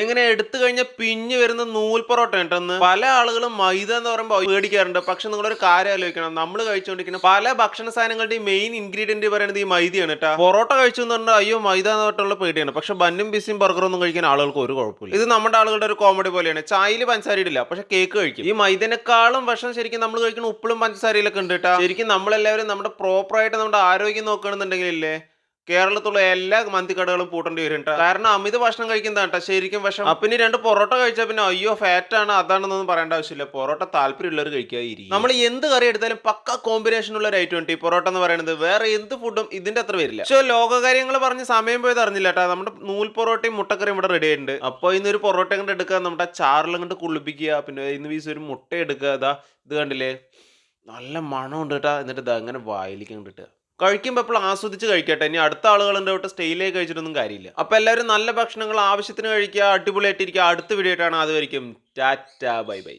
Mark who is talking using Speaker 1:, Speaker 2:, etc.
Speaker 1: ഇങ്ങനെ എടുത്തു കഴിഞ്ഞാൽ പിഞ്ഞു വരുന്ന നൂൽ പൊറോട്ട ഉണ്ടെന്ന് പല ആളുകളും മൈദ എന്ന് പറയുമ്പോൾ പേടിക്കാറുണ്ട്. പക്ഷെ നിങ്ങളൊരു കാര്യം ആലോചിക്കണം, നമ്മൾ കഴിച്ചുകൊണ്ടിരിക്കുന്ന പല ഭക്ഷണ സാധനങ്ങളുടെയും മെയിൻ ഇൻഗ്രീഡിയന്റ് പറയുന്നത് ഈ മൈദയാണ് കേട്ടോ. പൊറോട്ട കഴിച്ചു എന്ന് പറഞ്ഞാൽ അയ്യോ മൈദ എന്നിട്ടുള്ള പേടിയാണ്. പക്ഷെ ബന്നും പിസിയും ബർഗറൊന്നും കഴിക്കാൻ ആളുകൾക്ക് ഒരു കുഴപ്പമില്ല. ഇത് നമ്മുടെ ആളുകളുടെ ഒരു കോമഡി പോലെയാണ്. ചായയിൽ പഞ്ചസാര ഇടില്ല, പക്ഷെ കേക്ക് കഴിക്കും. ഈ മൈദനെക്കാളും വിഷം ശരിക്കും നമ്മൾ കഴിക്കുന്ന ഉപ്പിളും പഞ്ചസാരയിലൊക്കെ ഉണ്ട് കേട്ടോ. ശരിക്കും നമ്മളെല്ലാവരും നമ്മുടെ പ്രോപ്പറായിട്ട് നമ്മുടെ ആരോഗ്യം നോക്കുകയാണെന്നുണ്ടെങ്കിലേ കേരളത്തിലുള്ള എല്ലാ മന്തിക്കടകളും പൂട്ടേണ്ടി വരും ട്ടോ. കാരണം അമിത ഭക്ഷണം കഴിക്കുന്നതാണ് ട്ടോ ശരിക്കും വിഷം. പിന്നെ രണ്ട് പൊറോട്ട കഴിച്ചാൽ പിന്നെ അയ്യോ ഫാറ്റാണ് അതാണെന്നൊന്നും പറയേണ്ട ആവശ്യമില്ല. പൊറോട്ട താല്പര്യമുള്ളവർ കഴിക്കാതിരിക്കും. നമ്മൾ എന്ത് കറി എടുത്താലും പക്ക കോമ്പിനേഷൻ ഉള്ള ഒരു ഐറ്റം ഉണ്ട് ഈ പൊറോട്ട എന്ന് പറയുന്നത്. വേറെ എന്ത് ഫുഡും ഇതിന്റെ അത്ര വരില്ല. പക്ഷേ ലോകകാര്യങ്ങൾ പറഞ്ഞ് സമയം പോയത് അറിഞ്ഞില്ല കേട്ടോ. നമ്മുടെ നൂൽ പൊറോട്ടയും മുട്ടക്കറിയും ഇവിടെ റെഡി ആയിട്ടുണ്ട്. അപ്പോൾ ഇന്നൊരു പൊറോട്ട കണ്ട് എടുക്കുക, നമ്മുടെ ചാറിലും കണ്ട് കുളിപ്പിക്കുക, പിന്നെ ഇന്ന് വീസ് ഒരു മുട്ട എടുക്കുക. ഇതാ ഇത് കണ്ടില്ലേ, നല്ല മണമുണ്ട് കേട്ടോ. എന്നിട്ട് ഇതാ അങ്ങനെ വായിലേക്ക് കണ്ടിട്ട് കഴിക്കുമ്പോൾ എപ്പോഴും ആസ്വദിച്ച് കഴിക്കട്ടെ. ഇനി അടുത്ത ആളുകളുണ്ട് തൊട്ട് സ്റ്റൈലായി കഴിച്ചിട്ടൊന്നും കാര്യമില്ല. അപ്പൊ എല്ലാവരും നല്ല ഭക്ഷണങ്ങൾ ആവശ്യത്തിന് കഴിക്കുക, അടിപൊളിയായിട്ടിരിക്കുക. അടുത്ത വീഡിയോ ആയിട്ടാണ് അതുവരെയും ടാറ്റ ബൈ ബൈ.